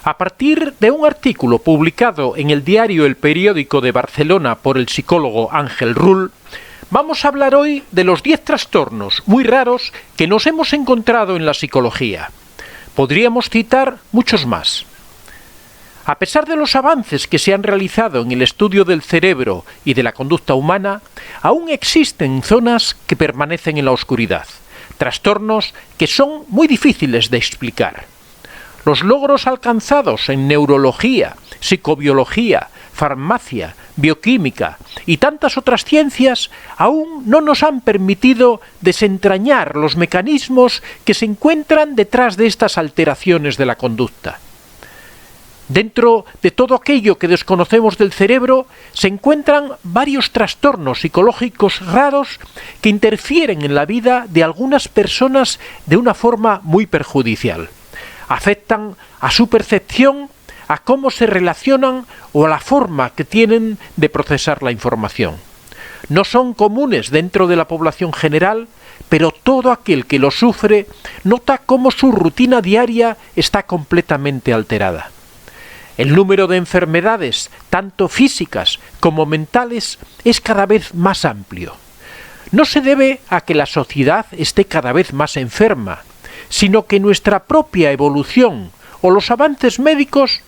A partir de un artículo publicado en el diario El Periódico de Barcelona por el psicólogo Ángel Rull, vamos a hablar hoy de los 10 trastornos muy raros que nos hemos encontrado en la psicología. Podríamos citar muchos más. A pesar de los avances que se han realizado en el estudio del cerebro y de la conducta humana, aún existen zonas que permanecen en la oscuridad, trastornos que son muy difíciles de explicar. Los logros alcanzados en neurología, psicobiología, farmacia, bioquímica y tantas otras ciencias aún no nos han permitido desentrañar los mecanismos que se encuentran detrás de estas alteraciones de la conducta. Dentro de todo aquello que desconocemos del cerebro se encuentran varios trastornos psicológicos raros que interfieren en la vida de algunas personas de una forma muy perjudicial. Afectan a su percepción, a cómo se relacionan o a la forma que tienen de procesar la información. No son comunes dentro de la población general, pero todo aquel que lo sufre nota cómo su rutina diaria está completamente alterada. El número de enfermedades, tanto físicas como mentales, es cada vez más amplio. No se debe a que la sociedad esté cada vez más enferma, sino que nuestra propia evolución o los avances médicos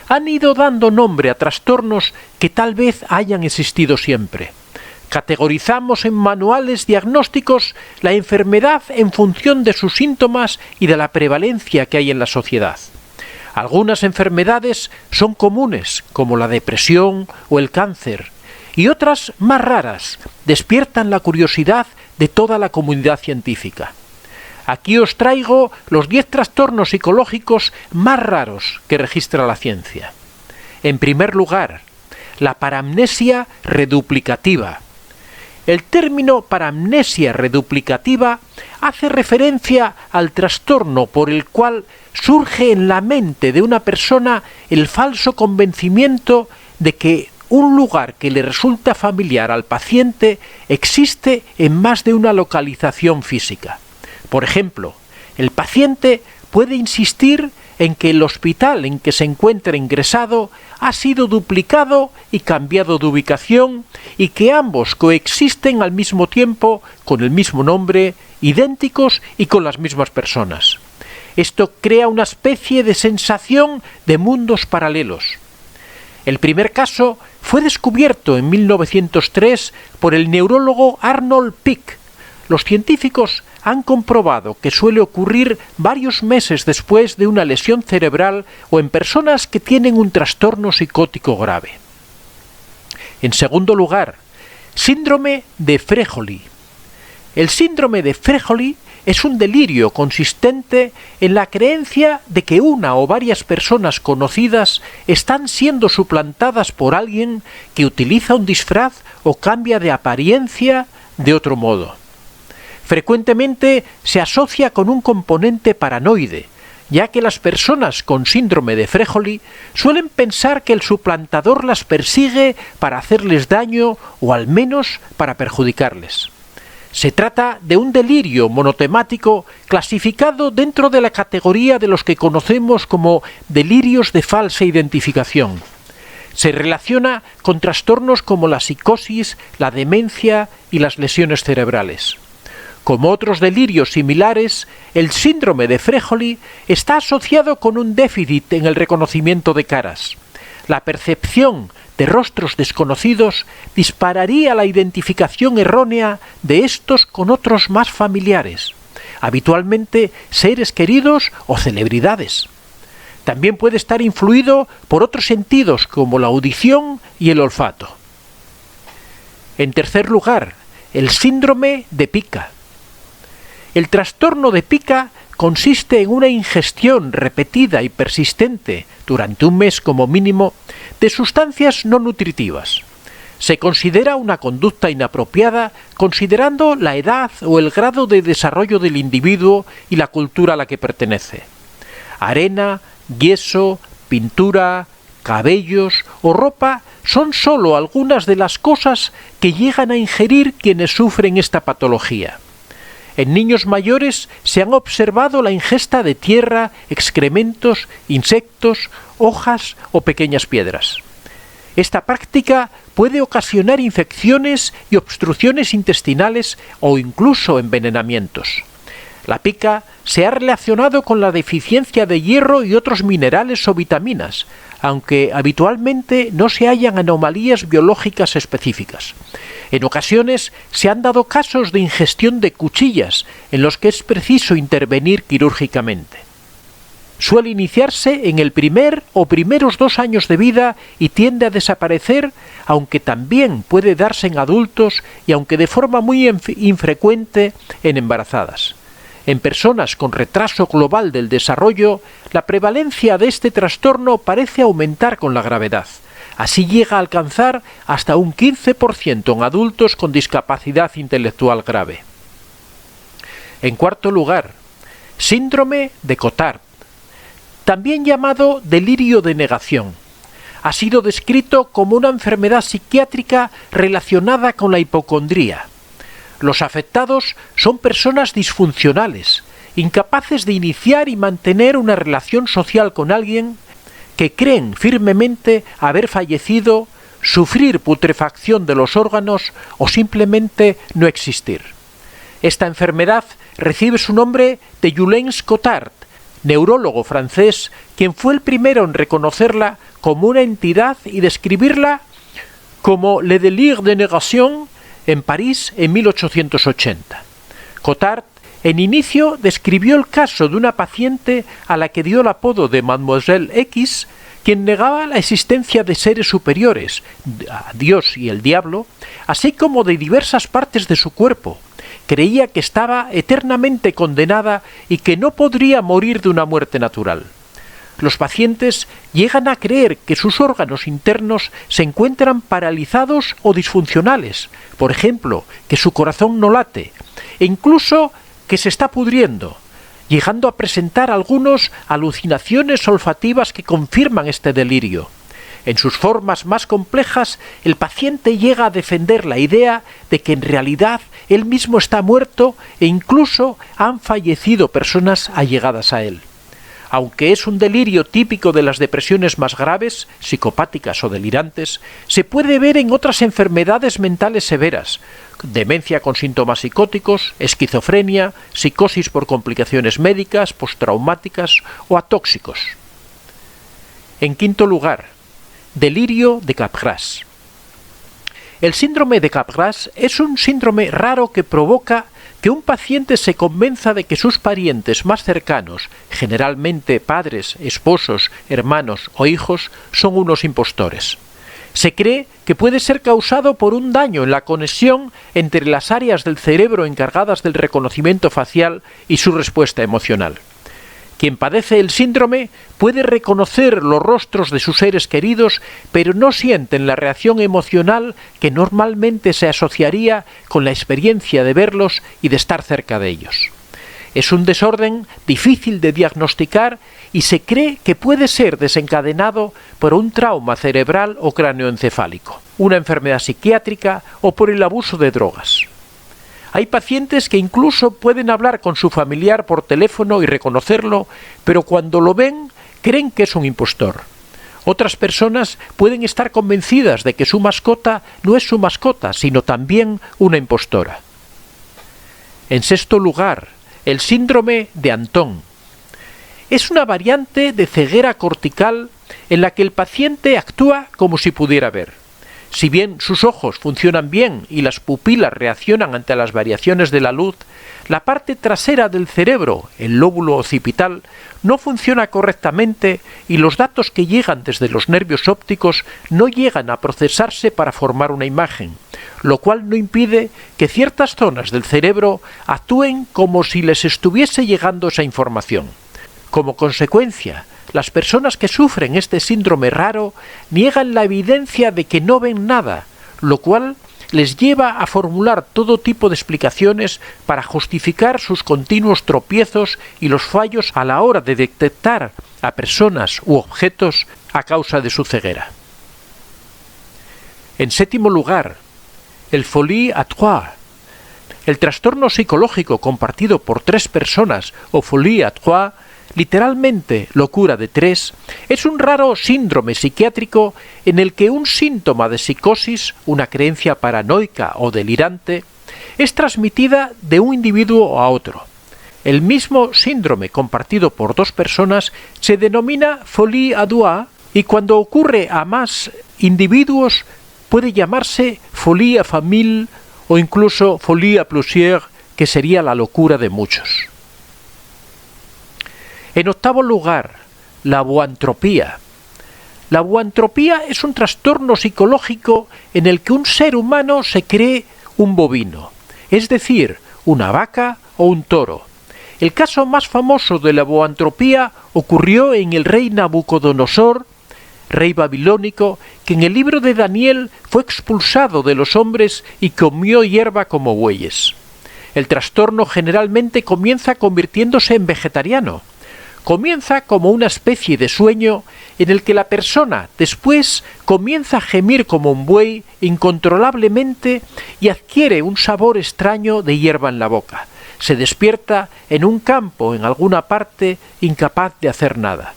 han ido dando nombre a trastornos que tal vez hayan existido siempre. Categorizamos en manuales diagnósticos la enfermedad en función de sus síntomas y de la prevalencia que hay en la sociedad. Algunas enfermedades son comunes, como la depresión o el cáncer, y otras más raras despiertan la curiosidad de toda la comunidad científica. Aquí os traigo los 10 trastornos psicológicos más raros que registra la ciencia. En primer lugar, la paramnesia reduplicativa. El término paramnesia reduplicativa hace referencia al trastorno por el cual surge en la mente de una persona el falso convencimiento de que un lugar que le resulta familiar al paciente existe en más de una localización física. Por ejemplo, el paciente puede insistir en que el hospital en que se encuentra ingresado ha sido duplicado y cambiado de ubicación y que ambos coexisten al mismo tiempo con el mismo nombre, idénticos y con las mismas personas. Esto crea una especie de sensación de mundos paralelos. El primer caso fue descubierto en 1903 por el neurólogo Arnold Pick. Los científicos han comprobado que suele ocurrir varios meses después de una lesión cerebral o en personas que tienen un trastorno psicótico grave. En segundo lugar, síndrome de Fréjoli. El síndrome de Fréjoli es un delirio consistente en la creencia de que una o varias personas conocidas están siendo suplantadas por alguien que utiliza un disfraz o cambia de apariencia de otro modo. Frecuentemente se asocia con un componente paranoide, ya que las personas con síndrome de Fréjoli suelen pensar que el suplantador las persigue para hacerles daño o al menos para perjudicarles. Se trata de un delirio monotemático clasificado dentro de la categoría de los que conocemos como delirios de falsa identificación. Se relaciona con trastornos como la psicosis, la demencia y las lesiones cerebrales. Como otros delirios similares, el síndrome de Fréjoli está asociado con un déficit en el reconocimiento de caras. La percepción de rostros desconocidos dispararía la identificación errónea de estos con otros más familiares, habitualmente seres queridos o celebridades. También puede estar influido por otros sentidos como la audición y el olfato. En tercer lugar, el síndrome de Pica. El trastorno de Pica consiste en una ingestión repetida y persistente, durante un mes como mínimo, de sustancias no nutritivas. Se considera una conducta inapropiada considerando la edad o el grado de desarrollo del individuo y la cultura a la que pertenece. Arena, yeso, pintura, cabellos o ropa son solo algunas de las cosas que llegan a ingerir quienes sufren esta patología. En niños mayores se han observado la ingesta de tierra, excrementos, insectos, hojas o pequeñas piedras. Esta práctica puede ocasionar infecciones y obstrucciones intestinales o incluso envenenamientos. La pica se ha relacionado con la deficiencia de hierro y otros minerales o vitaminas, aunque habitualmente no se hallan anomalías biológicas específicas. En ocasiones se han dado casos de ingestión de cuchillas en los que es preciso intervenir quirúrgicamente. Suele iniciarse en el primer o primeros 2 años de vida y tiende a desaparecer, aunque también puede darse en adultos y aunque de forma muy infrecuente en embarazadas. En personas con retraso global del desarrollo, la prevalencia de este trastorno parece aumentar con la gravedad. Así llega a alcanzar hasta un 15% en adultos con discapacidad intelectual grave. En cuarto lugar, síndrome de Cotard, también llamado delirio de negación. Ha sido descrito como una enfermedad psiquiátrica relacionada con la hipocondría. Los afectados son personas disfuncionales, incapaces de iniciar y mantener una relación social con alguien, que creen firmemente haber fallecido, sufrir putrefacción de los órganos o simplemente no existir. Esta enfermedad recibe su nombre de Jules Cotard, neurólogo francés, quien fue el primero en reconocerla como una entidad y describirla como le délire de négation en París en 1880. Cotard, en inicio, describió el caso de una paciente a la que dio el apodo de Mademoiselle X, quien negaba la existencia de seres superiores, a Dios y el diablo, así como de diversas partes de su cuerpo. Creía que estaba eternamente condenada y que no podría morir de una muerte natural. Los pacientes llegan a creer que sus órganos internos se encuentran paralizados o disfuncionales, por ejemplo, que su corazón no late, e incluso que se está pudriendo, llegando a presentar algunos alucinaciones olfativas que confirman este delirio. En sus formas más complejas, el paciente llega a defender la idea de que en realidad él mismo está muerto e incluso han fallecido personas allegadas a él. Aunque es un delirio típico de las depresiones más graves, psicopáticas o delirantes, se puede ver en otras enfermedades mentales severas, demencia con síntomas psicóticos, esquizofrenia, psicosis por complicaciones médicas, postraumáticas o atóxicos. En quinto lugar, delirio de Capgras. El síndrome de Capgras es un síndrome raro que provoca que un paciente se convenza de que sus parientes más cercanos, generalmente padres, esposos, hermanos o hijos, son unos impostores. Se cree que puede ser causado por un daño en la conexión entre las áreas del cerebro encargadas del reconocimiento facial y su respuesta emocional. Quien padece el síndrome puede reconocer los rostros de sus seres queridos, pero no sienten la reacción emocional que normalmente se asociaría con la experiencia de verlos y de estar cerca de ellos. Es un desorden difícil de diagnosticar y se cree que puede ser desencadenado por un trauma cerebral o cráneoencefálico, una enfermedad psiquiátrica o por el abuso de drogas. Hay pacientes que incluso pueden hablar con su familiar por teléfono y reconocerlo, pero cuando lo ven, creen que es un impostor. Otras personas pueden estar convencidas de que su mascota no es su mascota, sino también una impostora. En sexto lugar, el síndrome de Anton. Es una variante de ceguera cortical en la que el paciente actúa como si pudiera ver. Si bien sus ojos funcionan bien y las pupilas reaccionan ante las variaciones de la luz, la parte trasera del cerebro, el lóbulo occipital, no funciona correctamente y los datos que llegan desde los nervios ópticos no llegan a procesarse para formar una imagen, lo cual no impide que ciertas zonas del cerebro actúen como si les estuviese llegando esa información. Como consecuencia, las personas que sufren este síndrome raro niegan la evidencia de que no ven nada, lo cual les lleva a formular todo tipo de explicaciones para justificar sus continuos tropiezos y los fallos a la hora de detectar a personas u objetos a causa de su ceguera. En séptimo lugar, el folie à trois. El trastorno psicológico compartido por 3 personas, o folie à 3, literalmente locura de 3, es un raro síndrome psiquiátrico en el que un síntoma de psicosis, una creencia paranoica o delirante, es transmitida de un individuo a otro. El mismo síndrome compartido por 2 personas se denomina folie à 2 y cuando ocurre a más individuos puede llamarse folie à famille o incluso folie à plusieurs, que sería la locura de muchos. En octavo lugar, la boantropía. La boantropía es un trastorno psicológico en el que un ser humano se cree un bovino, es decir, una vaca o un toro. El caso más famoso de la boantropía ocurrió en el rey Nabucodonosor, rey babilónico, que en el libro de Daniel fue expulsado de los hombres y comió hierba como bueyes. El trastorno generalmente comienza convirtiéndose en vegetariano. Comienza como una especie de sueño en el que la persona después comienza a gemir como un buey incontrolablemente y adquiere un sabor extraño de hierba en la boca. Se despierta en un campo en alguna parte incapaz de hacer nada.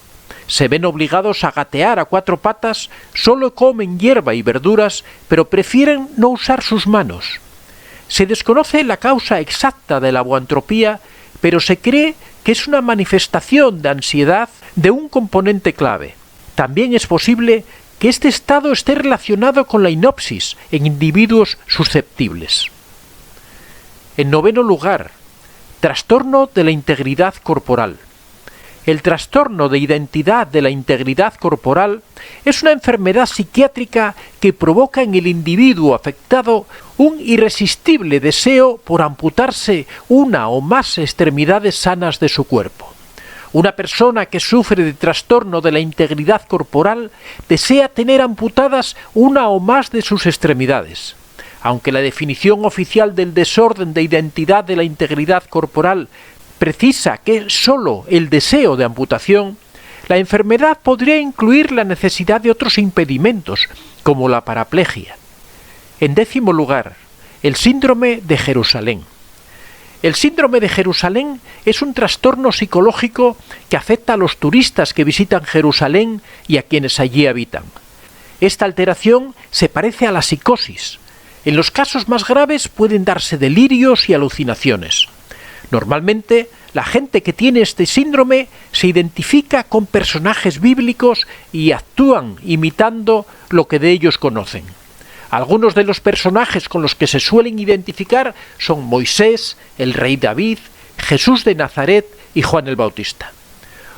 Se ven obligados a gatear a 4 patas, solo comen hierba y verduras, pero prefieren no usar sus manos. Se desconoce la causa exacta de la boantropía, pero se cree que es una manifestación de ansiedad de un componente clave. También es posible que este estado esté relacionado con la hinopsis en individuos susceptibles. En noveno lugar, trastorno de la integridad corporal. El trastorno de identidad de la integridad corporal es una enfermedad psiquiátrica que provoca en el individuo afectado un irresistible deseo por amputarse una o más extremidades sanas de su cuerpo. Una persona que sufre de trastorno de la integridad corporal desea tener amputadas una o más de sus extremidades. Aunque la definición oficial del desorden de identidad de la integridad corporal precisa que es sólo el deseo de amputación, la enfermedad podría incluir la necesidad de otros impedimentos, como la paraplegia. En décimo lugar, el síndrome de Jerusalén. El síndrome de Jerusalén es un trastorno psicológico que afecta a los turistas que visitan Jerusalén y a quienes allí habitan. Esta alteración se parece a la psicosis. En los casos más graves pueden darse delirios y alucinaciones. Normalmente, la gente que tiene este síndrome se identifica con personajes bíblicos y actúan imitando lo que de ellos conocen. Algunos de los personajes con los que se suelen identificar son Moisés, el rey David, Jesús de Nazaret y Juan el Bautista.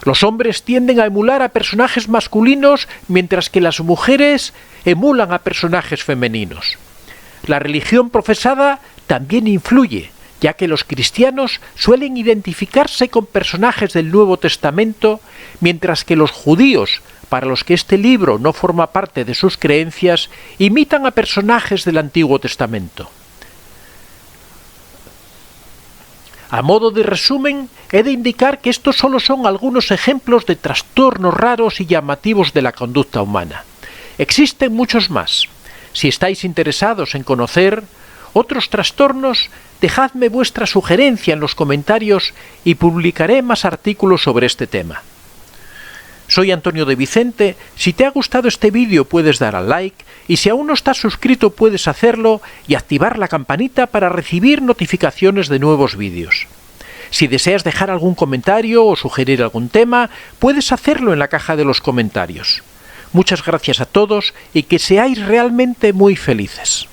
Los hombres tienden a emular a personajes masculinos, mientras que las mujeres emulan a personajes femeninos. La religión profesada también influye, ya que los cristianos suelen identificarse con personajes del Nuevo Testamento, mientras que los judíos, para los que este libro no forma parte de sus creencias, imitan a personajes del Antiguo Testamento. A modo de resumen, he de indicar que estos solo son algunos ejemplos de trastornos raros y llamativos de la conducta humana. Existen muchos más. Si estáis interesados en conocer otros trastornos, dejadme vuestra sugerencia en los comentarios y publicaré más artículos sobre este tema. Soy Antonio de Vicente. Si te ha gustado este vídeo puedes dar al like y si aún no estás suscrito puedes hacerlo y activar la campanita para recibir notificaciones de nuevos vídeos. Si deseas dejar algún comentario o sugerir algún tema, puedes hacerlo en la caja de los comentarios. Muchas gracias a todos y que seáis realmente muy felices.